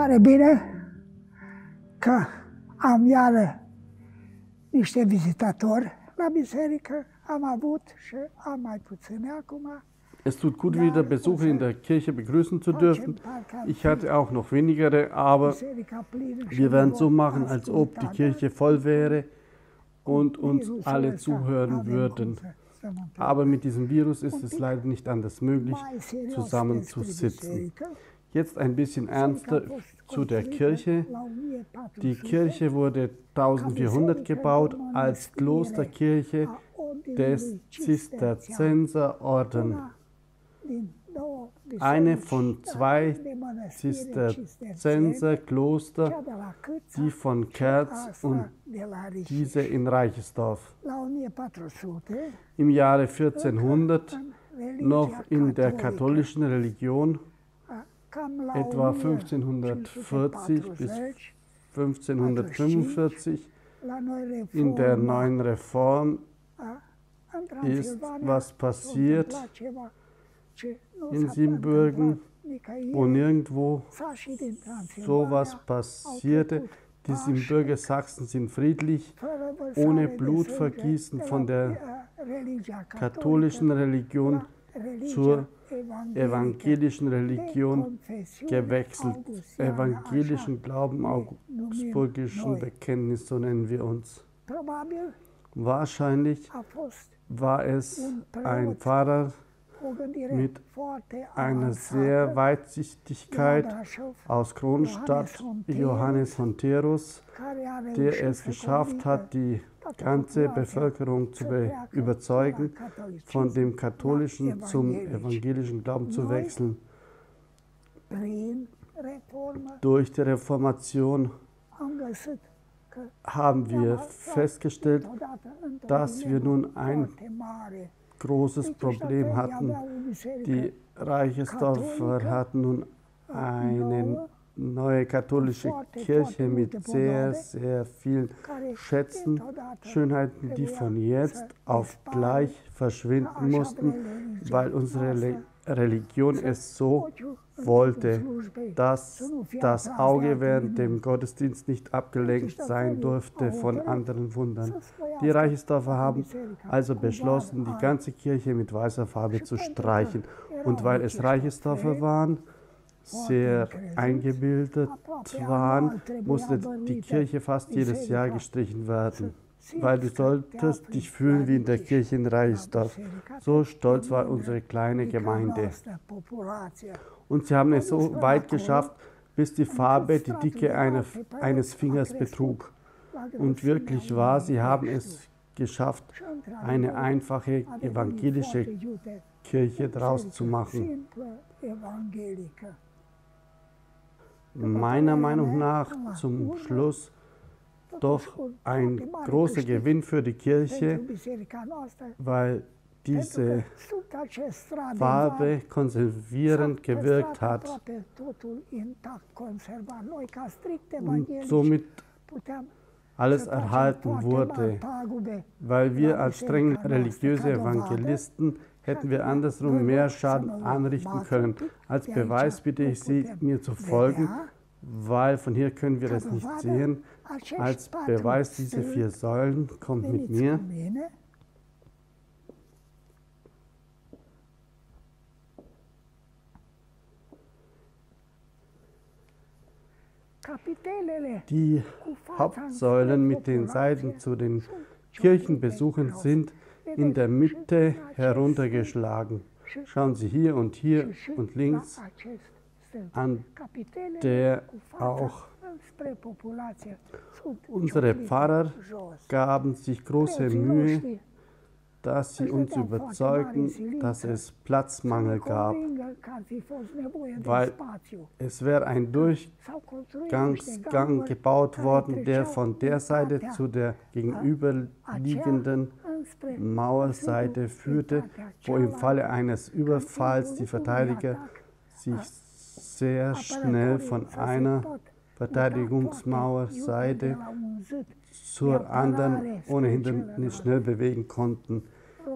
pare bine că am iară niște vizitatori la biserică, am avut și am mai puține acum. Es tut gut, wieder Besucher in der Kirche begrüßen zu dürfen. Ich hatte auch noch wenigere, aber wir werden so machen, als ob die Kirche voll wäre und uns alle zuhören würden. Aber mit diesem Virus ist es leider nicht anders möglich, zusammenzusitzen. Jetzt ein bisschen ernster zu der Kirche. Die Kirche wurde 1400 gebaut als Klosterkirche des Zisterzienserorden. Eine von 2 Zisterzienserkloster, die von Kerz und diese in Reichersdorf. Im Jahre 1400 noch in der katholischen Religion, etwa 1540 bis 1545, in der neuen Reform ist was passiert in Siebenbürgen, wo nirgendwo sowas passierte. Die Siebenbürger Sachsen sind friedlich, ohne Blutvergießen von der katholischen Religion zur evangelischen Religion gewechselt. Evangelischen Glauben, augsburgischen Bekenntnis, so nennen wir uns. Wahrscheinlich war es ein Pfarrer mit einer sehr Weitsichtigkeit aus Kronstadt, Johannes Honterus, der es geschafft hat, die ganze Bevölkerung zu überzeugen, von dem katholischen zum evangelischen Glauben zu wechseln. Durch die Reformation haben wir festgestellt, dass wir nun ein großes Problem hatten. Die Reichersdorfer hatten nun eine neue katholische Kirche mit sehr, sehr vielen Schätzen, Schönheiten, die von jetzt auf gleich verschwinden mussten, weil unsere Religion es so wollte, dass das Auge während dem Gottesdienst nicht abgelenkt sein durfte von anderen Wundern. Die Reichersdorfer haben also beschlossen, die ganze Kirche mit weißer Farbe zu streichen. Und weil es Reichersdorfer waren, sehr eingebildet waren, musste die Kirche fast jedes Jahr gestrichen werden. Weil du solltest dich fühlen wie in der Kirche in Reichersdorf. So stolz war unsere kleine Gemeinde. Und sie haben es so weit geschafft, bis die Farbe die Dicke eines Fingers betrug. Und wirklich wahr, sie haben es geschafft, eine einfache evangelische Kirche draus zu machen. Meiner Meinung nach zum Schluss doch ein großer Gewinn für die Kirche, weil diese Farbe konservierend gewirkt hat und somit alles erhalten wurde. Weil wir als streng religiöse Evangelisten hätten wir andersrum mehr Schaden anrichten können. Als Beweis bitte ich Sie, mir zu folgen, weil von hier können wir es nicht sehen. Als Beweis diese 4 Säulen, kommt mit mir. Die Hauptsäulen mit den Seiten zu den Kirchenbesuchen sind in der Mitte heruntergeschlagen. Schauen Sie hier und links, an der auch unsere Pfarrer gaben sich große Mühe, dass sie uns überzeugten, dass es Platzmangel gab, weil es wäre ein Durchgangsgang gebaut worden, der von der Seite zu der gegenüberliegenden Mauerseite führte, wo im Falle eines Überfalls die Verteidiger sich sehr schnell von einer Verteidigungsmauerseite zur anderen ohne Hindernis schnell bewegen konnten.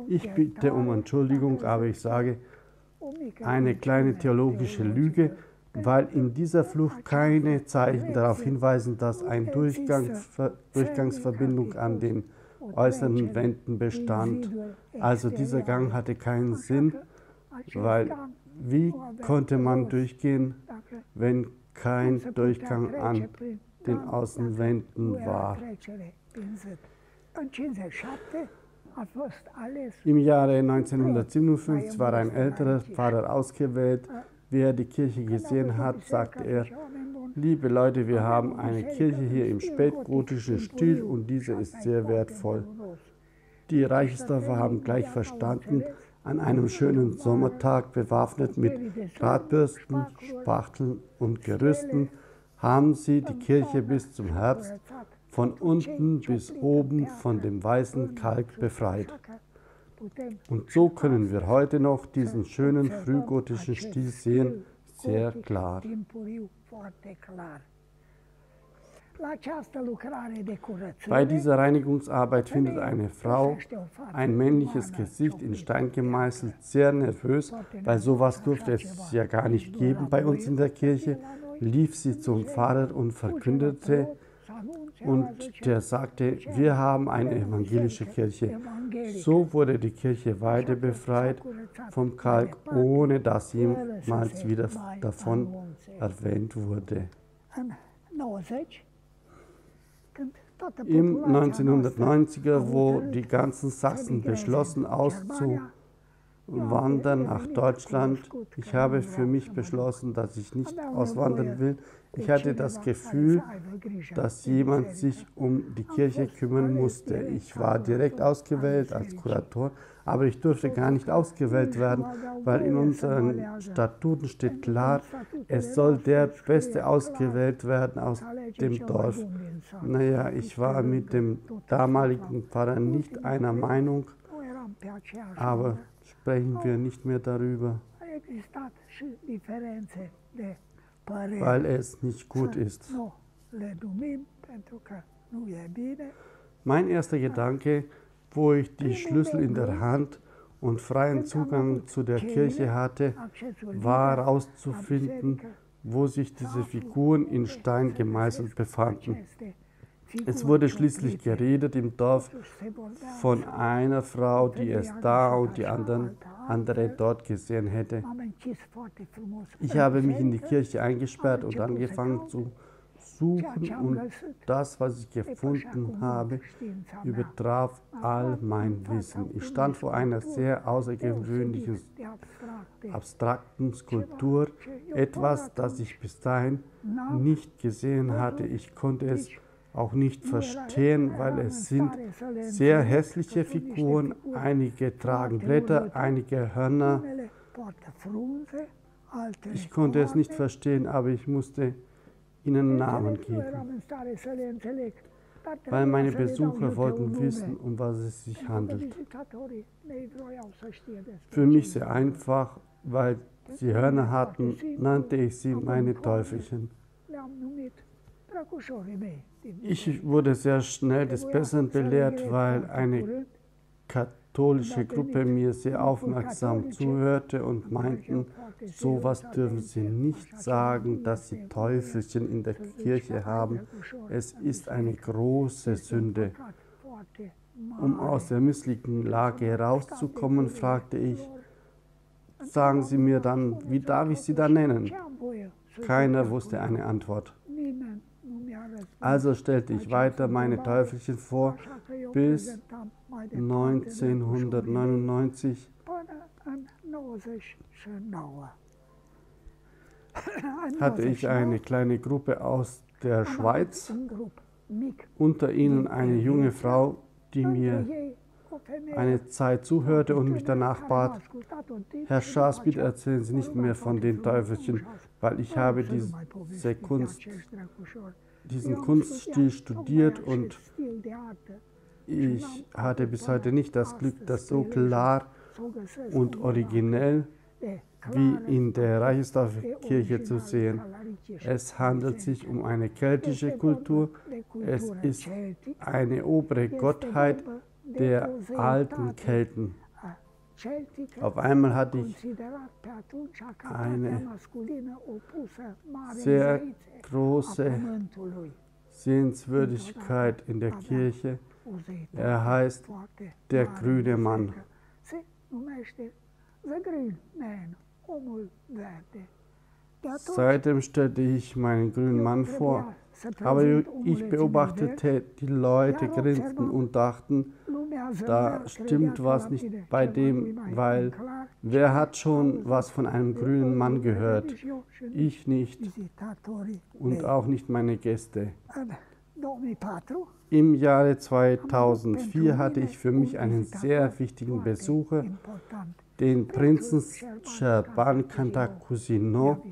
Ich bitte um Entschuldigung, aber ich sage eine kleine theologische Lüge, weil in dieser Flucht keine Zeichen darauf hinweisen, dass eine Durchgangsverbindung an den äußeren Wänden bestand. Also dieser Gang hatte keinen Sinn, weil wie konnte man durchgehen, wenn kein Durchgang an den Außenwänden war? Im Jahre 1957 war ein älterer Pfarrer ausgewählt. Wie er die Kirche gesehen hat, sagte er: Liebe Leute, wir haben eine Kirche hier im spätgotischen Stil und diese ist sehr wertvoll. Die Reichersdorfer haben gleich verstanden, an einem schönen Sommertag, bewaffnet mit Drahtbürsten, Spachteln und Gerüsten, haben sie die Kirche bis zum Herbst von unten bis oben von dem weißen Kalk befreit. Und so können wir heute noch diesen schönen frühgotischen Stil sehen, sehr klar. Bei dieser Reinigungsarbeit findet eine Frau, ein männliches Gesicht in Stein gemeißelt, sehr nervös, weil sowas durfte es ja gar nicht geben bei uns in der Kirche, lief sie zum Pfarrer und verkündete, und der sagte, wir haben eine evangelische Kirche. So wurde die Kirche weiter befreit vom Kalk, ohne dass jemals wieder davon erwähnt wurde. Im 1990er, wo die ganzen Sachsen beschlossen auszuwandern nach Deutschland, ich habe für mich beschlossen, dass ich nicht auswandern will. Ich hatte das Gefühl, dass jemand sich um die Kirche kümmern musste. Ich war direkt ausgewählt als Kurator, aber ich durfte gar nicht ausgewählt werden, weil in unseren Statuten steht klar, es soll der Beste ausgewählt werden aus dem Dorf. Naja, ich war mit dem damaligen Pfarrer nicht einer Meinung, aber sprechen wir nicht mehr darüber, weil es nicht gut ist. Mein erster Gedanke, wo ich die Schlüssel in der Hand und freien Zugang zu der Kirche hatte, war herauszufinden, wo sich diese Figuren in Stein gemeißelt befanden. Es wurde schließlich geredet im Dorf von einer Frau, die es da und die andere dort gesehen hätte. Ich habe mich in die Kirche eingesperrt und angefangen zu suchen und das, was ich gefunden habe, übertraf all mein Wissen. Ich stand vor einer sehr außergewöhnlichen, abstrakten Skulptur, etwas, das ich bis dahin nicht gesehen hatte. Ich konnte es auch nicht verstehen, weil es sind sehr hässliche Figuren, einige tragen Blätter, einige Hörner. Ich konnte es nicht verstehen, aber ich musste ihnen Namen geben, weil meine Besucher wollten wissen, um was es sich handelt. Für mich sehr einfach, weil sie Hörner hatten, nannte ich sie meine Teufelchen. Ich wurde sehr schnell des Besseren belehrt, weil eine katholische Gruppe mir sehr aufmerksam zuhörte und meinten, sowas dürfen sie nicht sagen, dass sie Teufelchen in der Kirche haben. Es ist eine große Sünde. Um aus der misslichen Lage herauszukommen, fragte ich, sagen Sie mir dann, wie darf ich Sie da nennen? Keiner wusste eine Antwort. Also stellte ich weiter meine Teufelchen vor, bis 1999 hatte ich eine kleine Gruppe aus der Schweiz, unter ihnen eine junge Frau, die mir eine Zeit zuhörte und mich danach bat, Herr Schaas, bitte erzählen Sie nicht mehr von den Teufelchen, weil ich habe diesen Kunststil studiert und ich hatte bis heute nicht das Glück, das so klar und originell wie in der Reichersdorfer Kirche zu sehen. Es handelt sich um eine keltische Kultur, es ist eine obere Gottheit der alten Kelten. Auf einmal hatte ich eine sehr große Sehenswürdigkeit in der Kirche. Er heißt der grüne Mann. Seitdem stellte ich meinen grünen Mann vor, aber ich beobachtete, die Leute grinsten und dachten, da stimmt was nicht bei dem, weil wer hat schon was von einem grünen Mann gehört? Ich nicht und auch nicht meine Gäste. Im Jahre 2004 hatte ich für mich einen sehr wichtigen Besucher, den Prinzen Șerban Cantacuzino,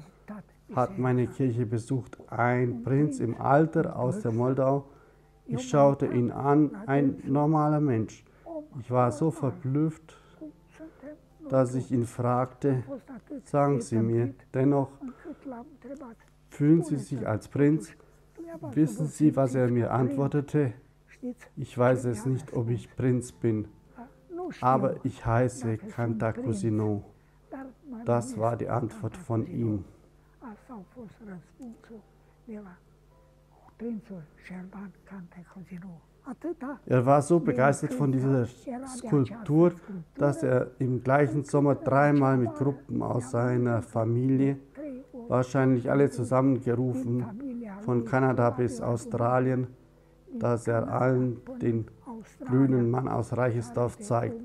hat meine Kirche besucht. Ein Prinz im Alter aus der Moldau. Ich schaute ihn an, ein normaler Mensch. Ich war so verblüfft, dass ich ihn fragte, sagen Sie mir dennoch, fühlen Sie sich als Prinz? Wissen Sie, was er mir antwortete? Ich weiß es nicht, ob ich Prinz bin, aber ich heiße Cantacuzino. Das war die Antwort von ihm. Er war so begeistert von dieser Skulptur, dass er im gleichen Sommer dreimal mit Gruppen aus seiner Familie, wahrscheinlich alle zusammengerufen, von Kanada bis Australien, dass er allen den grünen Mann aus Reichersdorf zeigt.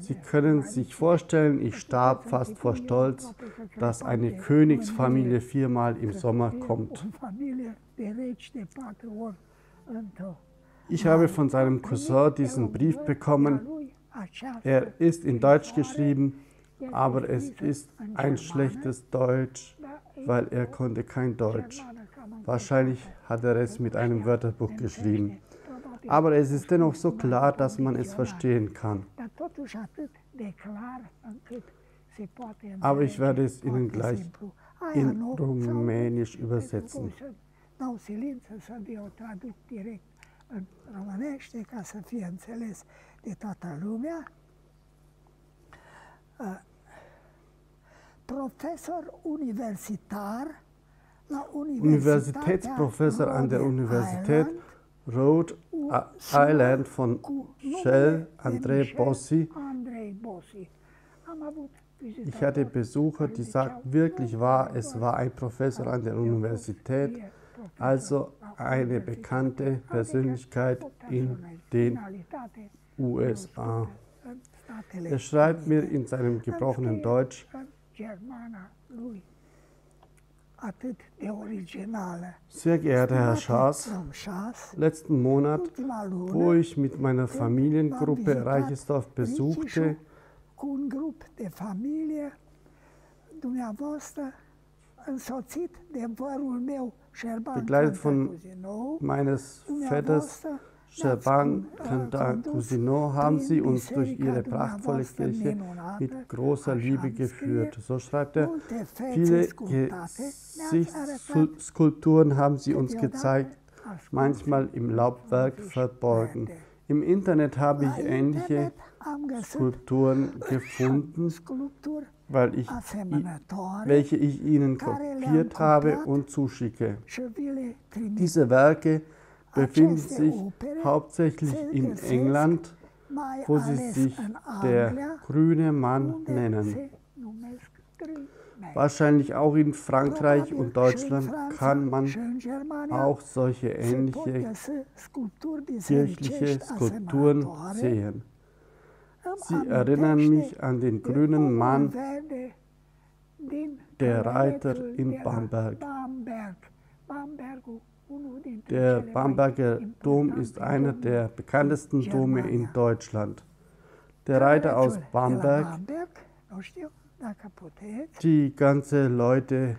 Sie können sich vorstellen, ich starb fast vor Stolz, dass eine Königsfamilie viermal im Sommer kommt. Ich habe von seinem Cousin diesen Brief bekommen. Er ist in Deutsch geschrieben, aber es ist ein schlechtes Deutsch, weil er konnte kein Deutsch. Wahrscheinlich hat er es mit einem Wörterbuch geschrieben. Aber es ist dennoch so klar, dass man es verstehen kann. Aber ich werde es Ihnen gleich in Rumänisch übersetzen. Universitätsprofessor an der Universität Rhode Island von Shell, Andrei Bossi. Ich hatte Besucher, die sagten wirklich wahr, es war ein Professor an der Universität, also eine bekannte Persönlichkeit in den USA. Er schreibt mir in seinem gebrochenen Deutsch: Sehr geehrter Herr Schaas, letzten Monat, wo ich mit meiner Familiengruppe Reichersdorf besuchte, begleitet von meines Vetters Șerban Cantacuzino, haben Sie uns durch Ihre prachtvolle Kirche mit großer Liebe geführt. So schreibt er, viele Gesichtsskulpturen haben Sie uns gezeigt, manchmal im Laubwerk verborgen. Im Internet habe ich ähnliche Skulpturen gefunden, welche ich Ihnen kopiert habe und zuschicke. Diese Werke befinden sich hauptsächlich in England, wo sie sich der grüne Mann nennen. Wahrscheinlich auch in Frankreich und Deutschland kann man auch solche ähnliche kirchliche Skulpturen sehen. Sie erinnern mich an den grünen Mann, der Reiter in Bamberg. Der Bamberger Dom ist einer der bekanntesten Dome in Deutschland. Der Reiter aus Bamberg, die ganzen Leute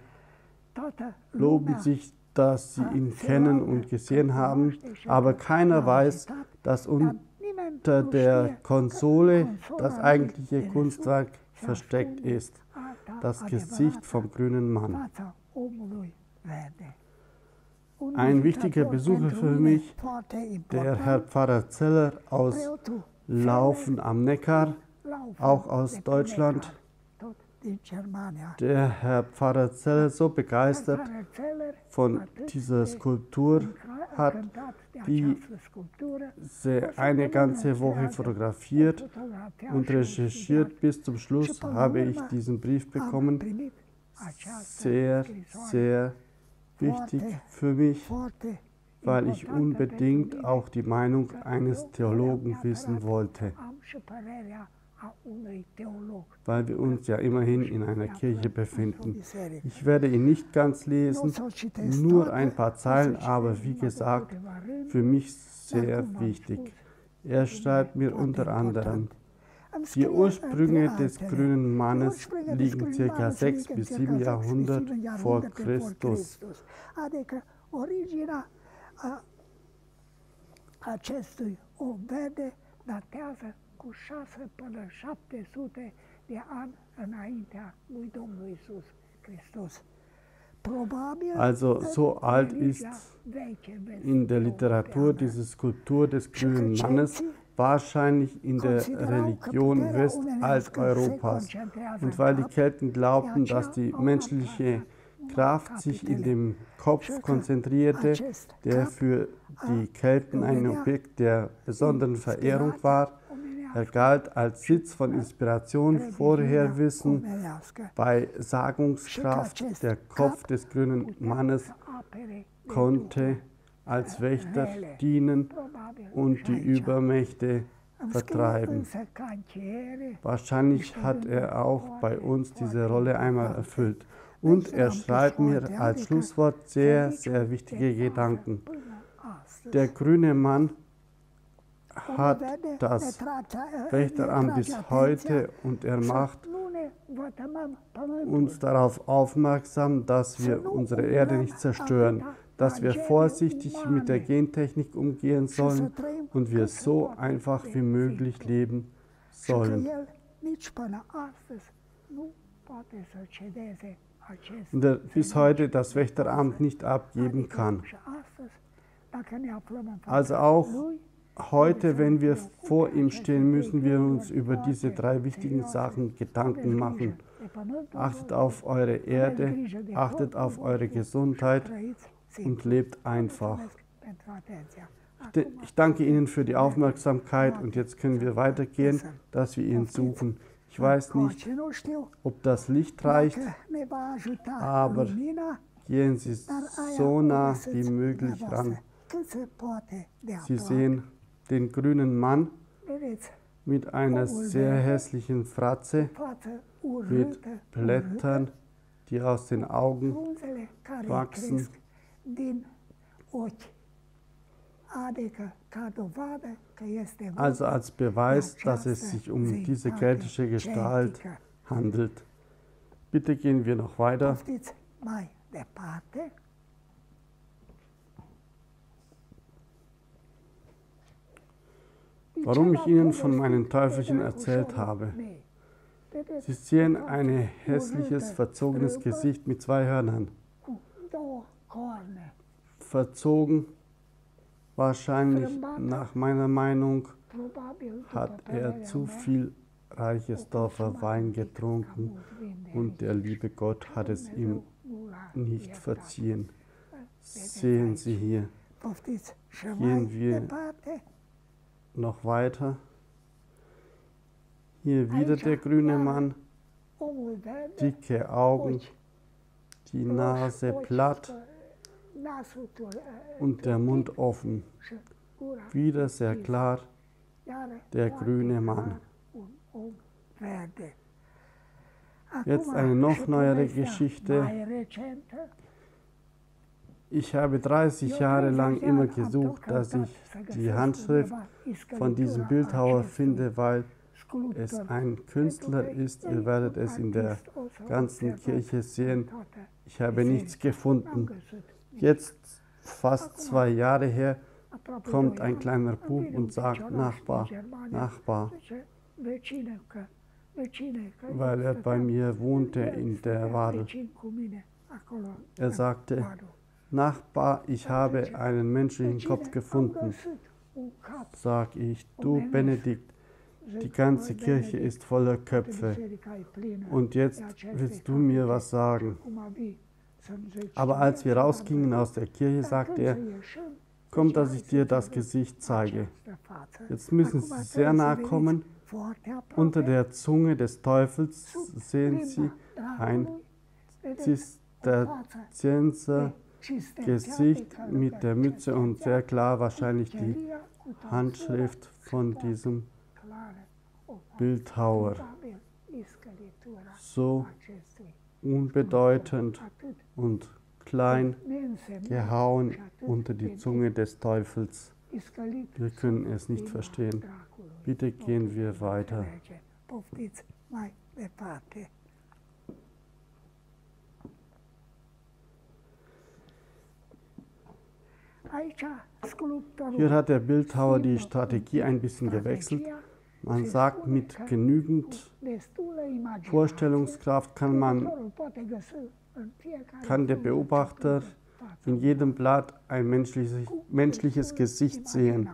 loben sich, dass sie ihn kennen und gesehen haben, aber keiner weiß, dass unter der Konsole das eigentliche Kunstwerk versteckt ist, das Gesicht vom grünen Mann. Ein wichtiger Besucher für mich, der Herr Pfarrer Zeller aus Laufen am Neckar, auch aus Deutschland, der Herr Pfarrer Zeller so begeistert von dieser Skulptur hat, die sie eine ganze Woche fotografiert und recherchiert. Bis zum Schluss habe ich diesen Brief bekommen. Sehr, sehr wichtig für mich, weil ich unbedingt auch die Meinung eines Theologen wissen wollte. Weil wir uns ja immerhin in einer Kirche befinden. Ich werde ihn nicht ganz lesen, nur ein paar Zeilen, aber wie gesagt, für mich sehr wichtig. Er schreibt mir unter anderem: Die Ursprünge des grünen Mannes liegen ca. 6 bis 7 Jahrhundert vor Christus. Acestui om verde datează cu 6 până 700 de ani înaintea lui Domnul Iisus Christus. Also so alt ist in der Literatur diese Skulptur des grünen Mannes, wahrscheinlich in der Religion Westalteuropas. Und weil die Kelten glaubten, dass die menschliche Kraft sich in dem Kopf konzentrierte, der für die Kelten ein Objekt der besonderen Verehrung war. Er galt als Sitz von Inspiration, Vorherwissen, bei Sagungskraft. Der Kopf des grünen Mannes konnte als Wächter dienen und die Übermächte vertreiben. Wahrscheinlich hat er auch bei uns diese Rolle einmal erfüllt. Und er schreibt mir als Schlusswort sehr, sehr wichtige Gedanken. Der grüne Mann hat das Wächteramt bis heute und er macht uns darauf aufmerksam, dass wir unsere Erde nicht zerstören, dass wir vorsichtig mit der Gentechnik umgehen sollen und wir so einfach wie möglich leben sollen. Und er bis heute das Wächteramt nicht abgeben kann. Also auch heute, wenn wir vor ihm stehen, müssen wir uns über diese 3 wichtigen Sachen Gedanken machen. Achtet auf eure Erde, achtet auf eure Gesundheit und lebt einfach. Ich danke Ihnen für die Aufmerksamkeit und jetzt können wir weitergehen, dass wir ihn suchen. Ich weiß nicht, ob das Licht reicht, aber gehen Sie so nah wie möglich ran. Sie sehen den grünen Mann mit einer sehr hässlichen Fratze, mit Blättern, die aus den Augen wachsen. Also als Beweis, dass es sich um diese keltische Gestalt handelt. Bitte gehen wir noch weiter. Warum ich Ihnen von meinen Teufelchen erzählt habe. Sie sehen ein hässliches, verzogenes Gesicht mit 2 Hörnern. Verzogen, wahrscheinlich nach meiner Meinung, hat er zu viel Reichersdorfer Wein getrunken und der liebe Gott hat es ihm nicht verziehen. Sehen Sie hier, gehen wir noch weiter. Hier wieder der grüne Mann, dicke Augen, die Nase platt und der Mund offen. Wieder sehr klar, der grüne Mann. Jetzt eine noch neuere Geschichte. Ich habe 30 Jahre lang immer gesucht, dass ich die Handschrift von diesem Bildhauer finde, weil es ein Künstler ist. Ihr werdet es in der ganzen Kirche sehen. Ich habe nichts gefunden. Jetzt, fast 2 Jahre her, kommt ein kleiner Bub und sagt: Nachbar, Nachbar, weil er bei mir wohnte in der Wadel. Er sagte: Nachbar, ich habe einen menschlichen Kopf gefunden. Sag ich: Du Benedikt, Die ganze Kirche ist voller Köpfe. Und jetzt willst du mir was sagen. Aber als wir rausgingen aus der Kirche, sagte er, komm, dass ich dir das Gesicht zeige. Jetzt müssen Sie sehr nahe kommen. Unter der Zunge des Teufels sehen Sie ein Zisterzienser-Gesicht mit der Mütze und sehr klar wahrscheinlich die Handschrift von diesem Bildhauer. So unbedeutend und klein gehauen unter die Zunge des Teufels. Wir können es nicht verstehen. Bitte gehen wir weiter. Hier hat der Bildhauer die Strategie ein bisschen gewechselt. Man sagt, mit genügend Vorstellungskraft kann der Beobachter in jedem Blatt ein menschliches Gesicht sehen.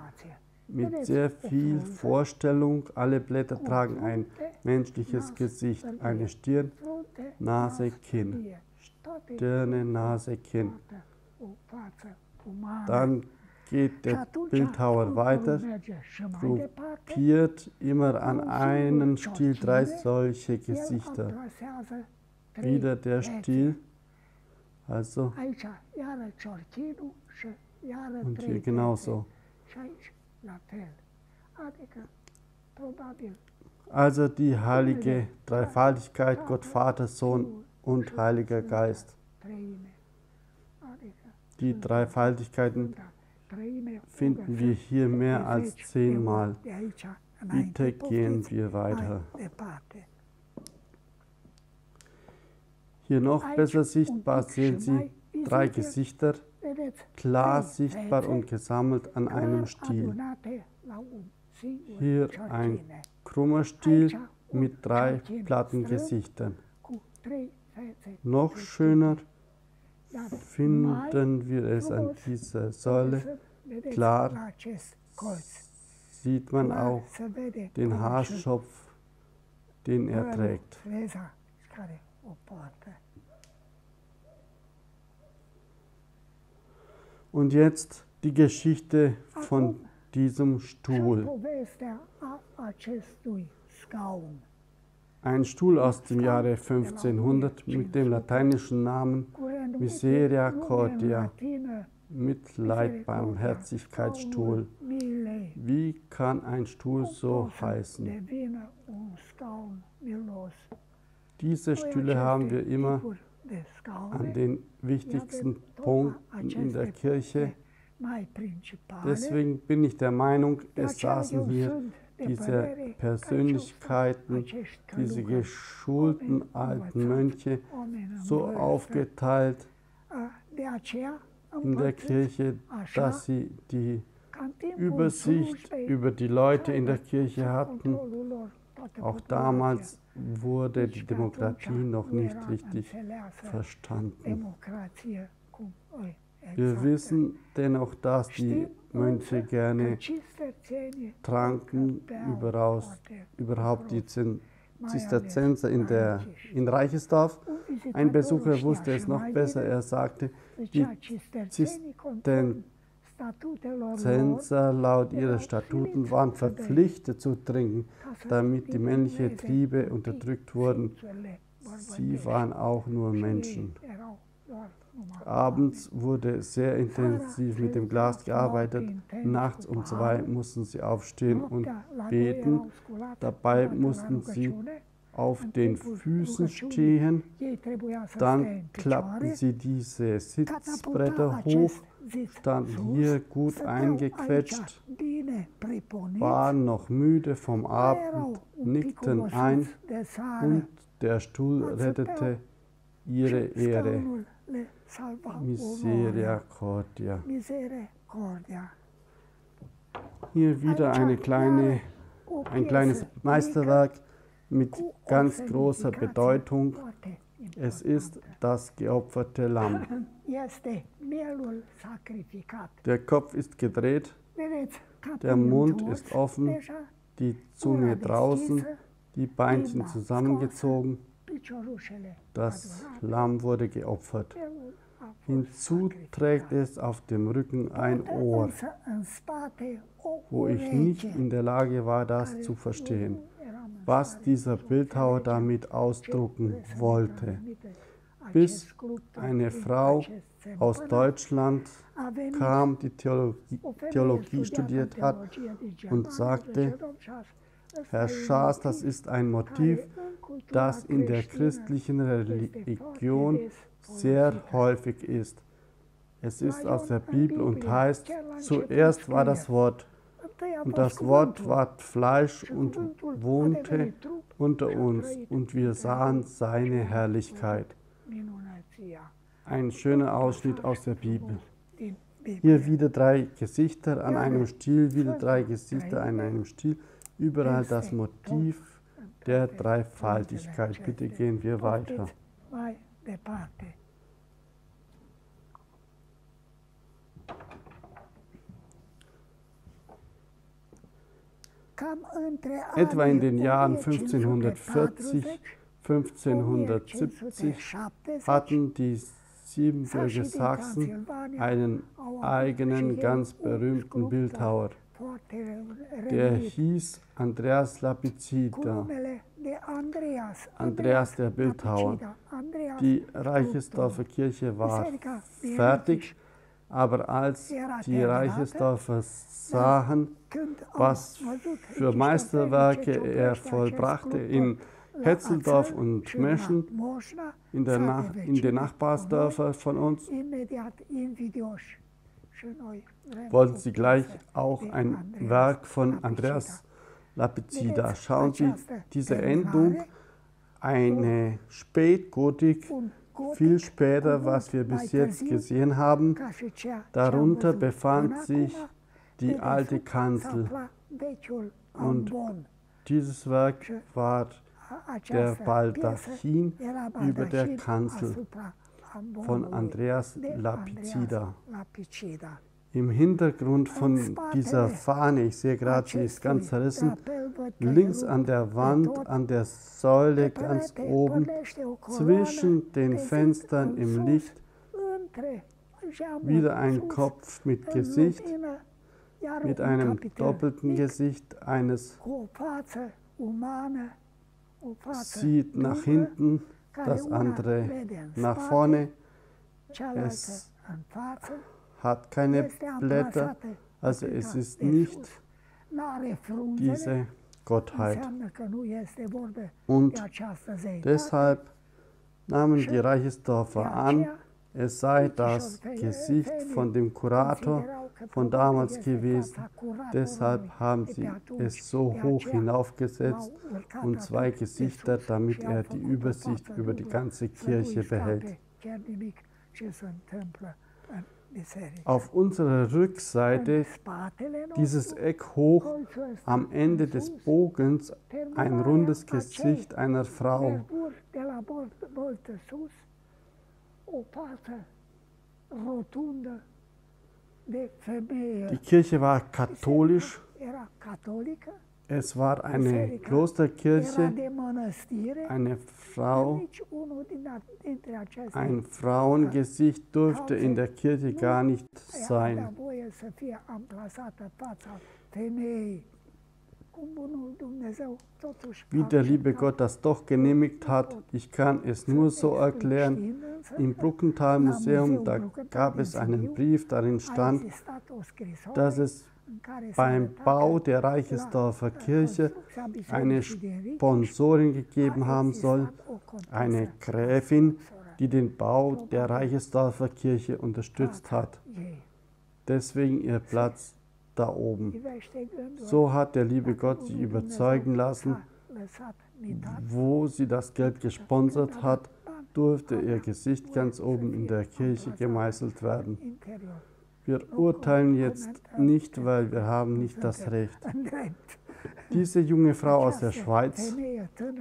Mit sehr viel Vorstellung, alle Blätter tragen ein menschliches Gesicht, eine Stirn, Nase, Kinn. Stirne, Nase, Kinn. Dann geht der Bildhauer weiter, gruppiert immer an einen Stiel 3 solche Gesichter. Wieder der Stiel, also und hier genauso. Also die heilige Dreifaltigkeit, Gott, Vater, Sohn und Heiliger Geist. Die Dreifaltigkeiten finden wir hier mehr als 10-mal. Bitte gehen wir weiter. Hier noch besser sichtbar sehen Sie 3 Gesichter, klar sichtbar und gesammelt an einem Stiel. Hier ein krummer Stiel mit 3 platten Gesichtern. Noch schöner finden wir es an dieser Säule. Klar sieht man auch den Haarschopf, den er trägt. Und jetzt die Geschichte von diesem Stuhl. Ein Stuhl aus dem Jahre 1500 mit dem lateinischen Namen Misericordia, Mitleid, Barmherzigkeitsstuhl. Wie kann ein Stuhl so heißen? Diese Stühle haben wir immer an den wichtigsten Punkten in der Kirche. Deswegen bin ich der Meinung, es saßen hier diese Persönlichkeiten, diese geschulten alten Mönche, so aufgeteilt in der Kirche, dass sie die Übersicht über die Leute in der Kirche hatten. Auch damals wurde die Demokratie noch nicht richtig verstanden. Wir wissen dennoch, dass die Mönche gerne tranken, überhaupt die Zisterzienser in Reichesdorf. Ein Besucher wusste es noch besser, er sagte, die Zisterzienser laut ihrer Statuten waren verpflichtet zu trinken, damit die männlichen Triebe unterdrückt wurden. Sie waren auch nur Menschen. Abends wurde sehr intensiv mit dem Glas gearbeitet. Nachts um 2 mussten sie aufstehen und beten. Dabei mussten sie auf den Füßen stehen. Dann klappten sie diese Sitzbretter hoch, standen hier gut eingequetscht, waren noch müde vom Abend, nickten ein und der Stuhl rettete ihre Ehre. Misericordia. Hier wieder ein kleines Meisterwerk mit ganz großer Bedeutung. Es ist das geopferte Lamm. Der Kopf ist gedreht, der Mund ist offen, die Zunge draußen, die Beinchen zusammengezogen. Das Lamm wurde geopfert. Hinzu trägt es auf dem Rücken ein Ohr, wo ich nicht in der Lage war, das zu verstehen, was dieser Bildhauer damit ausdrucken wollte. Bis eine Frau aus Deutschland kam, die Theologie studiert hat und sagte, Herr Schaas, das ist ein Motiv, das in der christlichen Religion sehr häufig ist. Es ist aus der Bibel und heißt, zuerst war das Wort, und das Wort ward Fleisch und wohnte unter uns, und wir sahen seine Herrlichkeit. Ein schöner Ausschnitt aus der Bibel. Hier wieder 3 Gesichter an einem Stiel, wieder 3 Gesichter an einem Stiel. Überall das Motiv der Dreifaltigkeit. Bitte gehen wir weiter. Etwa in den Jahren 1540, 1570 hatten die Siebenbürger Sachsen einen eigenen, ganz berühmten Bildhauer. Der hieß Andreas Lapizida, Andreas der Bildhauer. Die Reichesdorfer Kirche war fertig, aber als die Reichesdorfer sahen, was für Meisterwerke er vollbrachte in Hetzeldorf und Meschen, in den Nachbarsdörfern von uns, wollten sie gleich auch ein Werk von Andreas Lapizida. Schauen Sie, diese Endung, eine Spätgotik, viel später, was wir bis jetzt gesehen haben. Darunter befand sich die alte Kanzel. Und dieses Werk war der Baldachin über der Kanzel von Andreas Lapizida. Im Hintergrund von dieser Fahne, ich sehe gerade, sie ist ganz zerrissen, links an der Wand, an der Säule ganz oben, zwischen den Fenstern im Licht, wieder ein Kopf mit Gesicht, mit einem doppelten Gesicht eines, sieht nach hinten, das andere nach vorne. Es hat keine Blätter, also es ist nicht diese Gottheit. Und deshalb nahmen die Reichesdorfer an, es sei das Gesicht von dem Kurator von damals gewesen. Deshalb haben sie es so hoch hinaufgesetzt und 2 Gesichter, damit er die Übersicht über die ganze Kirche behält. Auf unserer Rückseite dieses Eck hoch, am Ende des Bogens, ein rundes Gesicht einer Frau. Die Kirche war katholisch. Es war eine Klosterkirche, eine Frau, ein Frauengesicht durfte in der Kirche gar nicht sein. Wie der liebe Gott das doch genehmigt hat, ich kann es nur so erklären. Im Bruckenthal Museum, da gab es einen Brief, darin stand, dass es beim Bau der Reichesdorfer Kirche eine Sponsorin gegeben haben soll, eine Gräfin, die den Bau der Reichesdorfer Kirche unterstützt hat. Deswegen ihr Platz da oben. So hat der liebe Gott sie überzeugen lassen, wo sie das Geld gesponsert hat, durfte ihr Gesicht ganz oben in der Kirche gemeißelt werden. Wir urteilen jetzt nicht, weil wir haben nicht das Recht. Diese junge Frau aus der Schweiz,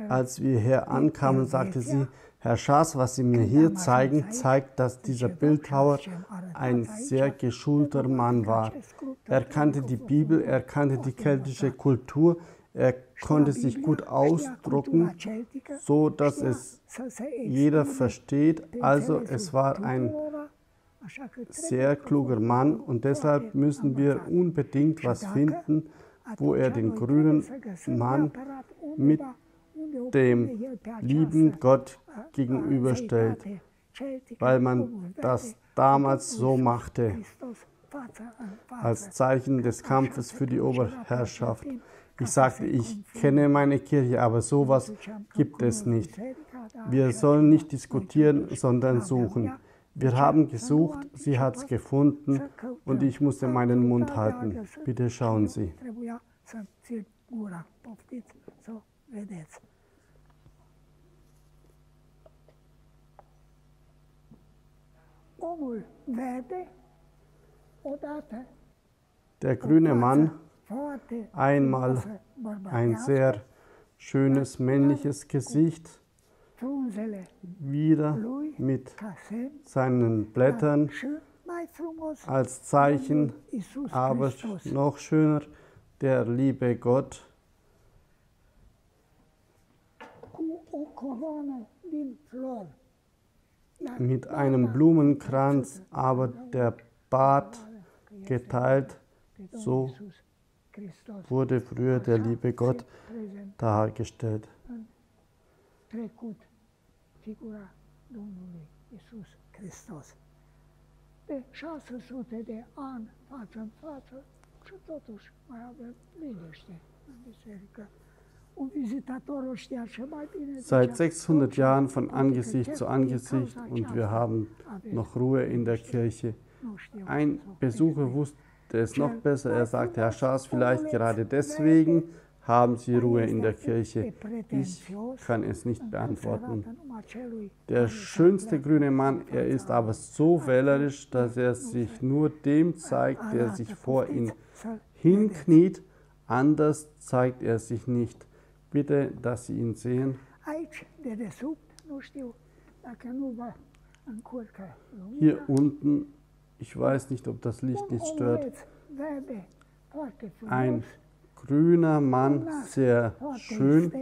als wir hier ankamen, sagte sie, Herr Schaas, was Sie mir hier zeigen, zeigt, dass dieser Bildhauer ein sehr geschulter Mann war. Er kannte die Bibel, er kannte die keltische Kultur, Er konnte sich gut ausdrucken, so dass es jeder versteht. Also es war ein sehr kluger Mann und deshalb müssen wir unbedingt was finden, wo er den grünen Mann mit dem lieben Gott gegenüberstellt, weil man das damals so machte, als Zeichen des Kampfes für die Oberherrschaft. Ich sagte, ich kenne meine Kirche, aber sowas gibt es nicht. Wir sollen nicht diskutieren, sondern suchen. Wir haben gesucht, sie hat es gefunden und ich musste meinen Mund halten. Bitte schauen Sie. Der grüne Mann, einmal ein sehr schönes männliches Gesicht, wieder mit seinen Blättern als Zeichen, aber noch schöner, der liebe Gott, mit einem Blumenkranz, aber der Bart geteilt. So wurde früher der liebe Gott dargestellt. De 600 de ani față în față și totuși mai avem liniște în biserică. Un vizitator o știa și mai bine. Seit 600 Jahren von Angesicht zu Angesicht und wir haben noch Ruhe in der Kirche. Ein Besucher wusste es noch besser. Er sagte, Herr Schaas, vielleicht gerade deswegen haben Sie Ruhe in der Kirche. Ich kann es nicht beantworten. Der schönste grüne Mann, er ist aber so wählerisch, dass er sich nur dem zeigt, der sich vor ihn hinkniet. Anders zeigt er sich nicht. Bitte, dass Sie ihn sehen. Hier unten, ich weiß nicht, ob das Licht nicht stört, ein grüner Mann, sehr schön,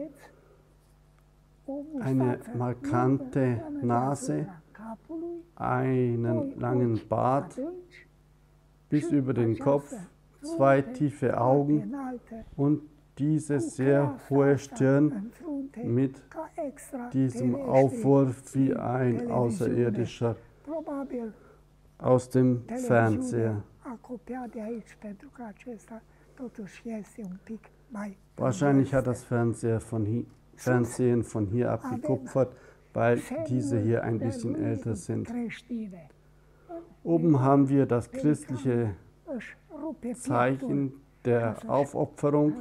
eine markante Nase, einen langen Bart bis über den Kopf, zwei tiefe Augen und diese sehr hohe Stirn mit diesem Aufwurf wie ein Außerirdischer aus dem Fernseher. Wahrscheinlich hat das Fernsehen von hier abgekupfert, weil diese hier ein bisschen älter sind. Oben haben wir das christliche Zeichen der Aufopferung.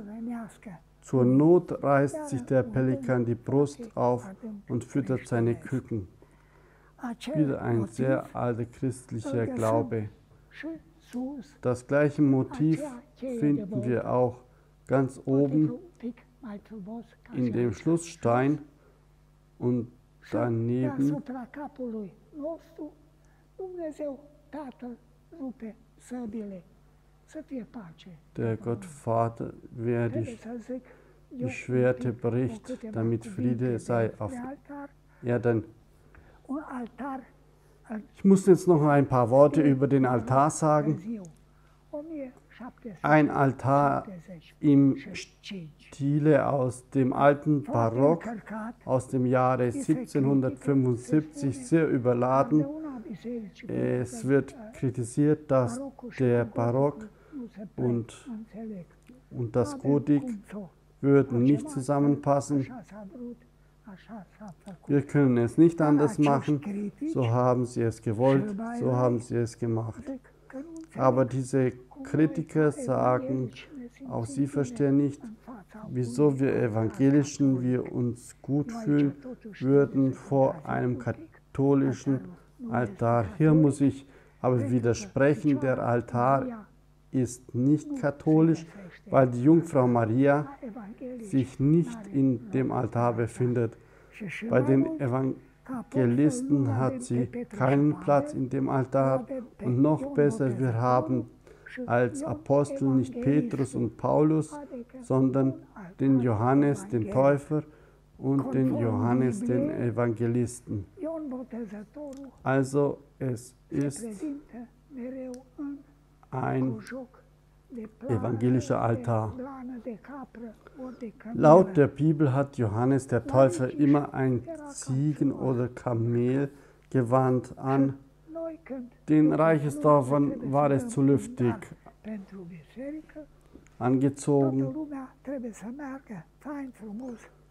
Zur Not reißt sich der Pelikan die Brust auf und füttert seine Küken. Wieder ein sehr alter christlicher Glaube. Das gleiche Motiv finden wir auch ganz oben in dem Schlussstein und daneben der Gottvater, wer die Schwerte bricht, damit Friede sei auf Erden. Ich muss jetzt noch ein paar Worte über den Altar sagen. Ein Altar im Stile aus dem alten Barock, aus dem Jahre 1775, sehr überladen. Es wird kritisiert, dass der Barock und das Gotik würden nicht zusammenpassen. Wir können es nicht anders machen, so haben sie es gewollt, so haben sie es gemacht. Aber diese Kritiker sagen, auch sie verstehen nicht, wieso wir Evangelischen wir uns gut fühlen würden vor einem katholischen Altar. Hier muss ich aber widersprechen, der Altar ist nicht katholisch, weil die Jungfrau Maria sich nicht in dem Altar befindet. Bei den Evangelisten hat sie keinen Platz in dem Altar und noch besser, wir haben als Apostel nicht Petrus und Paulus, sondern den Johannes, den Täufer, und den Johannes, den Evangelisten. Also es ist ein evangelischer Altar. Laut der Bibel hat Johannes der Täufer immer ein Ziegen- oder Kamelgewand an. Den Reichsdorfern war es zu lüftig angezogen.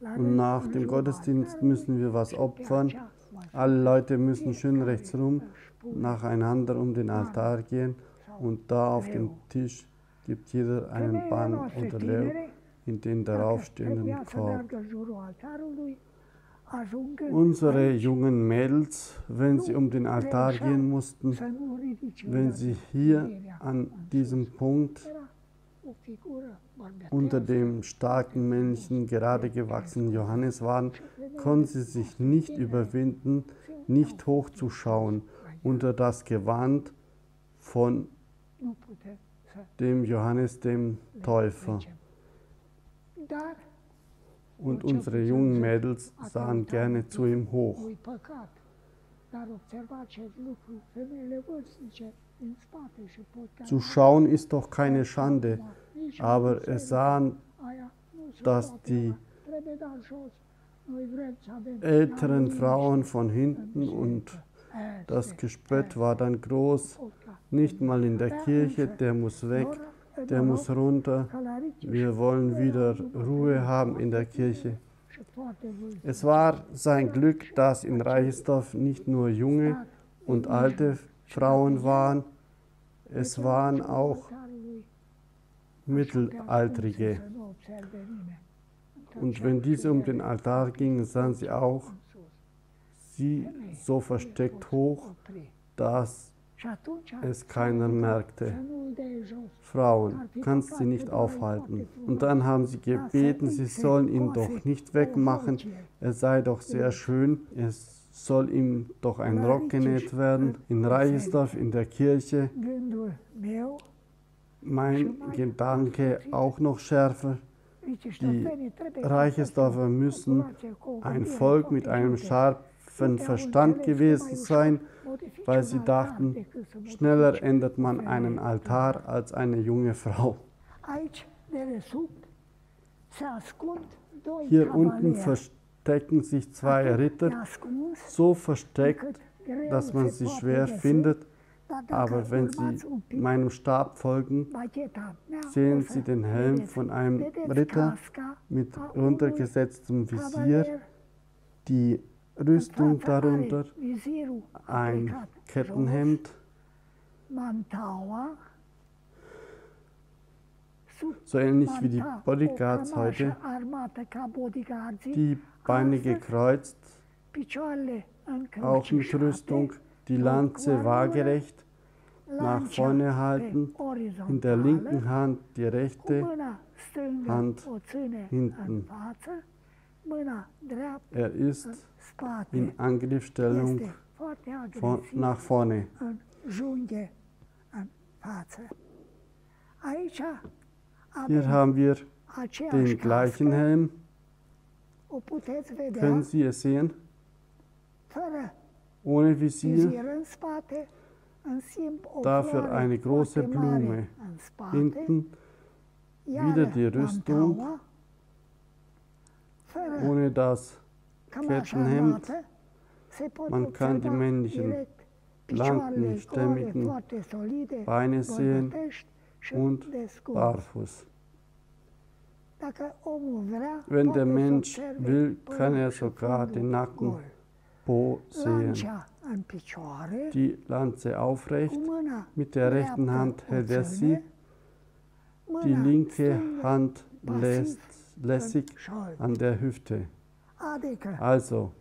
Und nach dem Gottesdienst müssen wir was opfern. Alle Leute müssen schön rechtsrum nacheinander um den Altar gehen. Und da auf dem Tisch gibt jeder einen Bann oder Leu in den daraufstehenden Korb. Unsere jungen Mädels, wenn sie um den Altar gehen mussten, wenn sie hier an diesem Punkt unter dem starken Männchen gerade gewachsenen Johannes waren, konnten sie sich nicht überwinden, nicht hochzuschauen unter das Gewand von dem Johannes dem Täufer. Und unsere jungen Mädels sahen gerne zu ihm hoch. Zu schauen ist doch keine Schande, aber es sahen, dass die älteren Frauen von hinten und das Gespött war dann groß, nicht mal in der Kirche, der muss weg, der muss runter, wir wollen wieder Ruhe haben in der Kirche. Es war sein Glück, dass in Reichsdorf nicht nur junge und alte Frauen waren, es waren auch Mittelaltrige. Und wenn diese um den Altar gingen, sahen sie auch sie so versteckt hoch, dass es keiner merkte. Frauen, kannst sie nicht aufhalten. Und dann haben sie gebeten, sie sollen ihn doch nicht wegmachen, er sei doch sehr schön, es soll ihm doch ein Rock genäht werden. In Reichsdorf, in der Kirche, mein Gedanke auch noch schärfer, die Reichsdorfer müssen ein Volk mit einem scharfen Verstand gewesen sein, weil sie dachten, schneller ändert man einen Altar als eine junge Frau. Hier unten verstecken sich zwei Ritter, so versteckt, dass man sie schwer findet, aber wenn Sie meinem Stab folgen, sehen Sie den Helm von einem Ritter mit runtergesetztem Visier, die Rüstung darunter, ein Kettenhemd, so ähnlich wie die Bodyguards heute, die Beine gekreuzt, auch mit Rüstung, die Lanze waagerecht nach vorne halten, in der linken Hand die rechte Hand hinten. Er ist in Angriffsstellung nach vorne. Hier haben wir den gleichen Helm. Können Sie es sehen? Ohne Visier, dafür eine große Blume. Hinten wieder die Rüstung, ohne das Kettenhemd. Man kann die männlichen, blanken, stämmigen Beine sehen und barfuß. Wenn der Mensch will, kann er sogar den nackten Po sehen. Die Lanze aufrecht, mit der rechten Hand hält er sie, die linke Hand lässig an der Hüfte. Also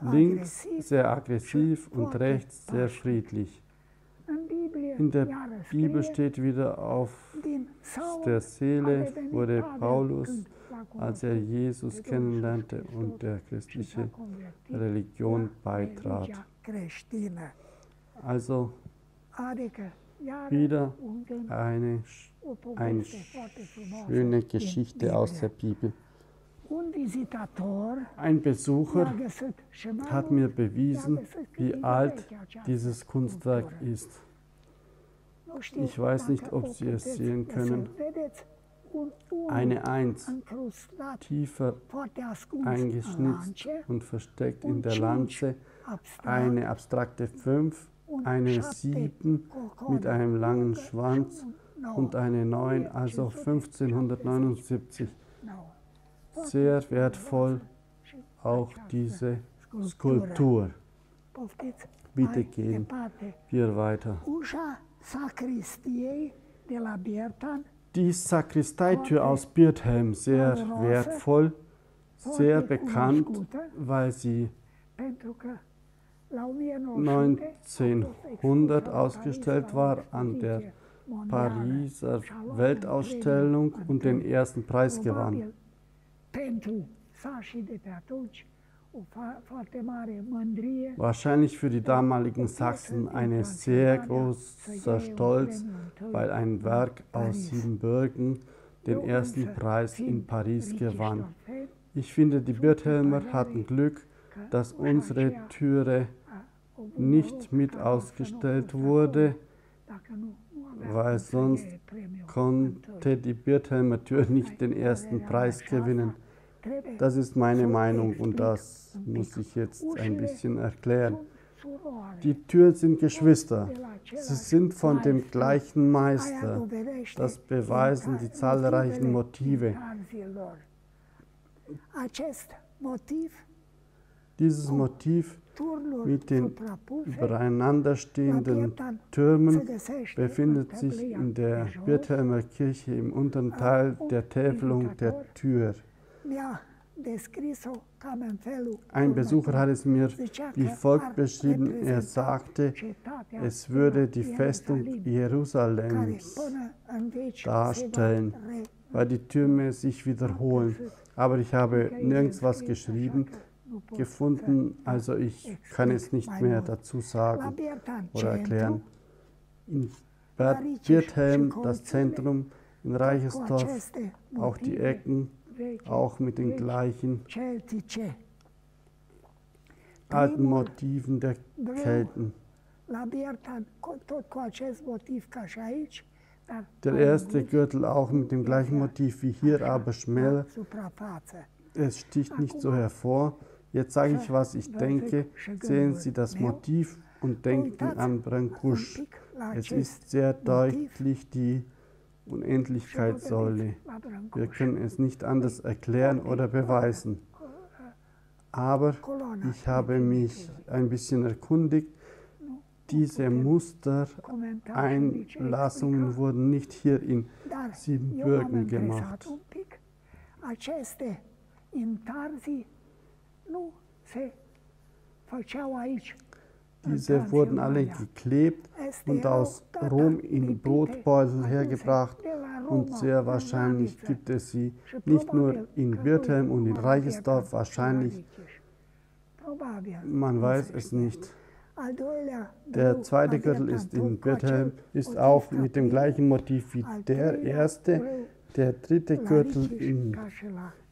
links sehr aggressiv und rechts sehr friedlich. In der Bibel steht wieder, auf der Seele wurde Paulus, als er Jesus kennenlernte und der christlichen Religion beitrat. Also wieder eine schöne Geschichte aus der Bibel. Ein Besucher hat mir bewiesen, wie alt dieses Kunstwerk ist. Ich weiß nicht, ob Sie es sehen können. Eine Eins, tiefer eingeschnitzt und versteckt in der Lanze, eine abstrakte 5, eine 7 mit einem langen Schwanz und eine 9, also 1579. Sehr wertvoll auch diese Skulptur. Bitte gehen wir weiter. Die Sakristeitür aus Birthelm, sehr wertvoll, sehr bekannt, weil sie 1900 ausgestellt war an der Pariser Weltausstellung und den ersten Preis gewann. Wahrscheinlich für die damaligen Sachsen ein sehr großer Stolz, weil ein Werk aus Siebenbürgen den ersten Preis in Paris gewann. Ich finde, die Birthelmer hatten Glück, dass unsere Türe nicht mit ausgestellt wurde, weil sonst konnte die Birthelmer Tür nicht den ersten Preis gewinnen. Das ist meine Meinung und das muss ich jetzt ein bisschen erklären. Die Türen sind Geschwister. Sie sind von dem gleichen Meister. Das beweisen die zahlreichen Motive. Dieses Motiv mit den übereinanderstehenden Türmen befindet sich in der Birthelmer Kirche im unteren Teil der Täfelung der Tür. Ein Besucher hat es mir wie folgt beschrieben. Er sagte, es würde die Festung Jerusalems darstellen, weil die Türme sich wiederholen. Aber ich habe nirgends was gefunden, also ich kann es nicht mehr dazu sagen oder erklären. In Birthelm, das Zentrum, in Reichersdorf, auch die Ecken, auch mit den gleichen alten Motiven der Kelten. Der erste Gürtel auch mit dem gleichen Motiv wie hier, aber schmäler. Es sticht nicht so hervor. Jetzt sage ich, was ich denke. Sehen Sie das Motiv und denken an Brancusi. Es ist sehr deutlich die Unendlichkeitssäule. Wir können es nicht anders erklären oder beweisen. Aber ich habe mich ein bisschen erkundigt. Diese Mustereinlassungen wurden nicht hier in Siebenbürgen gemacht. Diese wurden alle geklebt und aus Rom in Brotbeutel hergebracht und sehr wahrscheinlich gibt es sie nicht nur in Birthelm und in Reichersdorf, wahrscheinlich, man weiß es nicht. Der zweite Gürtel ist in Birthelm, ist auch mit dem gleichen Motiv wie der erste. Der dritte Gürtel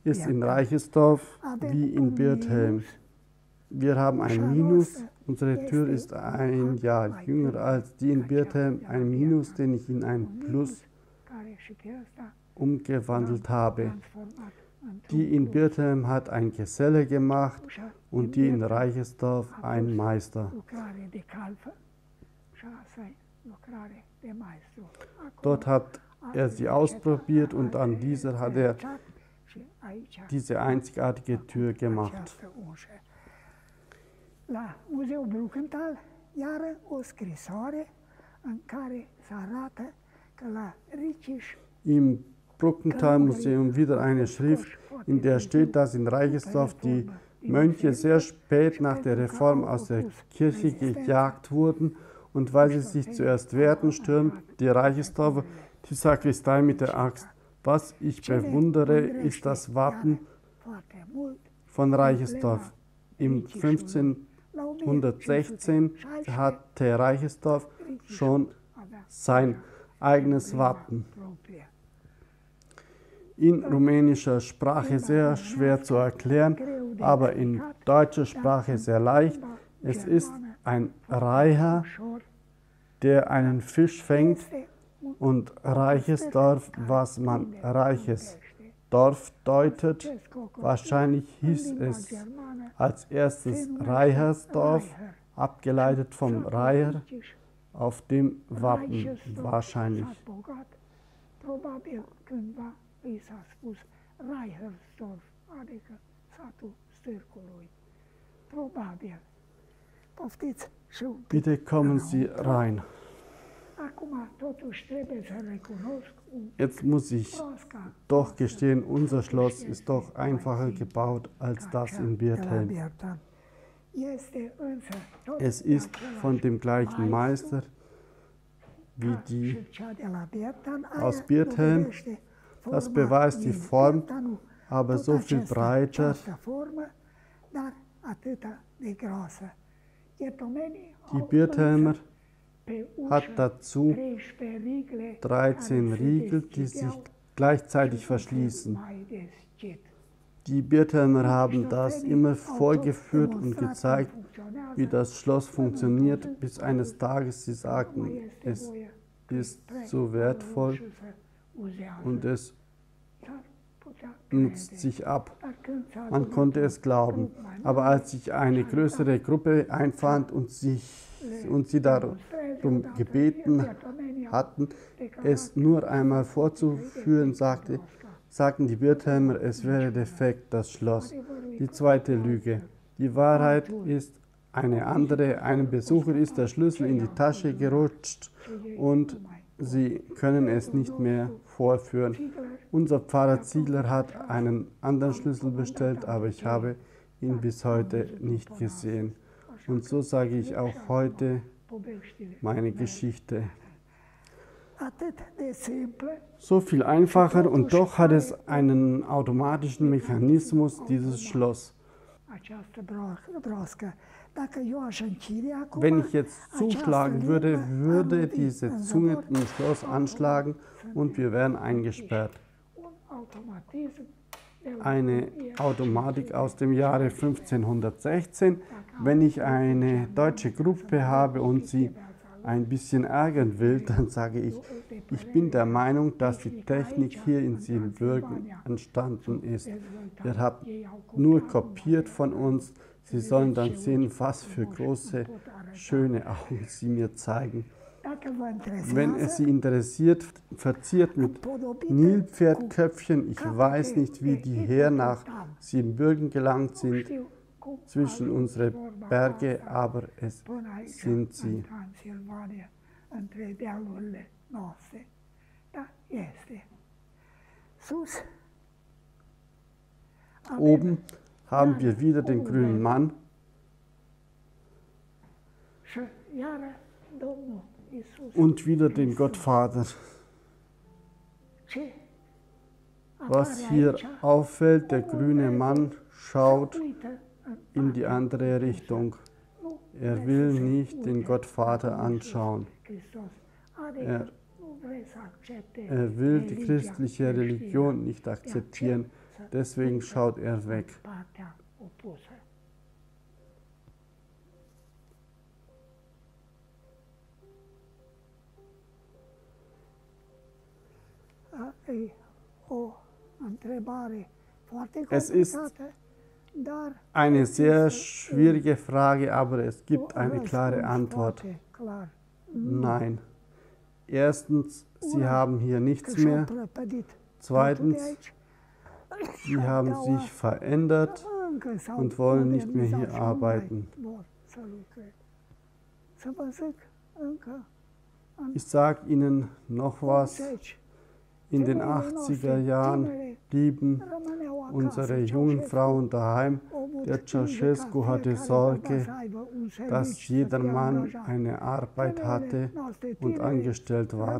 ist in Reichersdorf wie in Birthelm. Wir haben ein Minus, unsere Tür ist ein Jahr jünger als die in Birthelm, ein Minus, den ich in ein Plus umgewandelt habe. Die in Birthelm hat ein Geselle gemacht und die in Reichersdorf ein Meister. Dort hat er sie ausprobiert und an dieser hat er diese einzigartige Tür gemacht. La Muzeul Brukenthal, iară o scrisoare în care se arată că la Riciș im Brukenthal Museum wieder eine Schrift, in der steht, dass in Reichersdorf die Mönche sehr spät nach der Reform aus der Kirche gejagt wurden und weil sie sich zuerst wehrten, stürmt die Reichersdorfer die Sakristei mit der Axt. Was ich bewundere, ist das Wappen von Reichersdorf. Im 1516 hatte Reichersdorf schon sein eigenes Wappen. In rumänischer Sprache sehr schwer zu erklären, aber in deutscher Sprache sehr leicht. Es ist ein Reiher, der einen Fisch fängt, und reiches Dorf, was man reiches Dorf deutet. Wahrscheinlich hieß es als erstes Reihersdorf, abgeleitet vom Reiher auf dem Wappen wahrscheinlich. Probabil cândva i s-a spus Reihersdorf, adică satul stârcului. Probabil. Poftiți și un pic. Bitte kommen Sie rein. Acum totuși trebuie să recunosc Jetzt muss ich doch gestehen, unser Schloss ist doch einfacher gebaut als das in Birthelm. Es ist von dem gleichen Meister wie die aus Birthelm. Das beweist die Form, aber so viel breiter. Die Birthelmer hat dazu 13 Riegel, die sich gleichzeitig verschließen. Die Birthelmer haben das immer vorgeführt und gezeigt, wie das Schloss funktioniert, bis eines Tages sie sagten, es ist so wertvoll und es nutzt sich ab. Man konnte es glauben. Aber als sich eine größere Gruppe einfand und sie darum gebeten hatten, es nur einmal vorzuführen, sagten die Birthelmer, es wäre defekt, das Schloss. Die zweite Lüge. Die Wahrheit ist eine andere. Einem Besucher ist der Schlüssel in die Tasche gerutscht und sie können es nicht mehr vorführen. Unser Pfarrer Ziegler hat einen anderen Schlüssel bestellt, aber ich habe ihn bis heute nicht gesehen. Und so sage ich auch heute meine Geschichte. So viel einfacher und doch hat es einen automatischen Mechanismus, dieses Schloss. Wenn ich jetzt zuschlagen würde, würde diese Zunge im Schloss anschlagen und wir wären eingesperrt. Eine Automatik aus dem Jahre 1516. Wenn ich eine deutsche Gruppe habe und sie ein bisschen ärgern will, dann sage ich, ich bin der Meinung, dass die Technik hier in Siebenbürgen entstanden ist. Ihr habt nur kopiert von uns. Sie sollen dann sehen, was für große, schöne Augen Sie mir zeigen. Wenn es Sie interessiert, verziert mit Nilpferdköpfchen. Ich weiß nicht, wie die her nach Siebenbürgen gelangt sind, zwischen unsere Berge, aber es sind sie. Oben haben wir wieder den grünen Mann. Und wieder den Gottvater. Was hier auffällt, der grüne Mann schaut in die andere Richtung. Er will nicht den Gottvater anschauen. Er will die christliche Religion nicht akzeptieren, deswegen schaut er weg. Es ist eine sehr schwierige Frage, aber es gibt eine klare Antwort. Nein. Erstens, sie haben hier nichts mehr. Zweitens, sie haben sich verändert und wollen nicht mehr hier arbeiten. Ich sage Ihnen noch was. In den 80er Jahren blieben unsere jungen Frauen daheim. Der Ceausescu hatte Sorge, dass jeder Mann eine Arbeit hatte und angestellt war.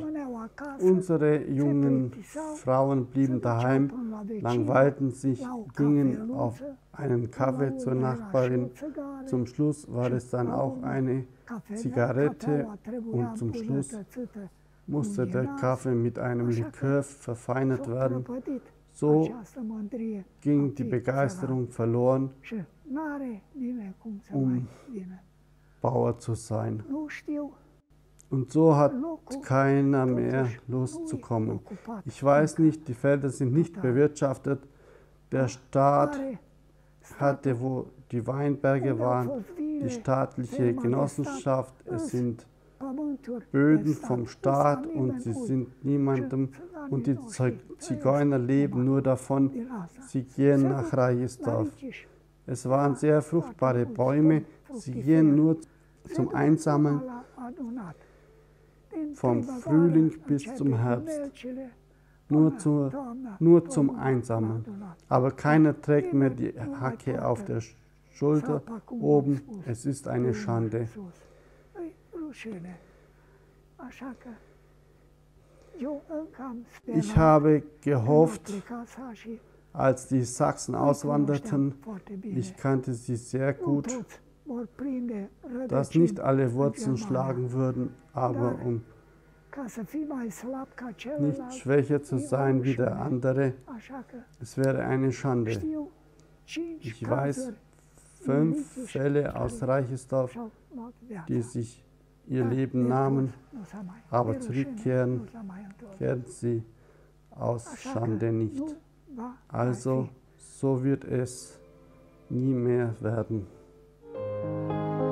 Unsere jungen Frauen blieben daheim, langweilten sich, gingen auf einen Kaffee zur Nachbarin. Zum Schluss war es dann auch eine Zigarette und zum Schluss musste der Kaffee mit einem Likör verfeinert werden. So ging die Begeisterung verloren, um Bauer zu sein. Und so hat keiner mehr Lust zu kommen. Ich weiß nicht, die Felder sind nicht bewirtschaftet. Der Staat hatte, wo die Weinberge waren, die staatliche Genossenschaft. Es sind Böden vom Staat und sie sind niemandem. Und die Zigeuner leben nur davon. Sie gehen nach Rajesdorf. Es waren sehr fruchtbare Bäume. Sie gehen nur zum Einsammeln vom Frühling bis zum Herbst. Nur zum Einsammeln. Aber keiner trägt mehr die Hacke auf der Schulter oben. Es ist eine Schande. Ich habe gehofft, als die Sachsen auswanderten, ich kannte sie sehr gut, dass nicht alle Wurzeln schlagen würden, aber um nicht schwächer zu sein wie der andere, es wäre eine Schande. Ich weiß 5 Fälle aus Rajesdorf, die sich ihr Leben nahmen, aber zurückkehren sie aus Schande nicht. Also, so wird es nie mehr werden. Musik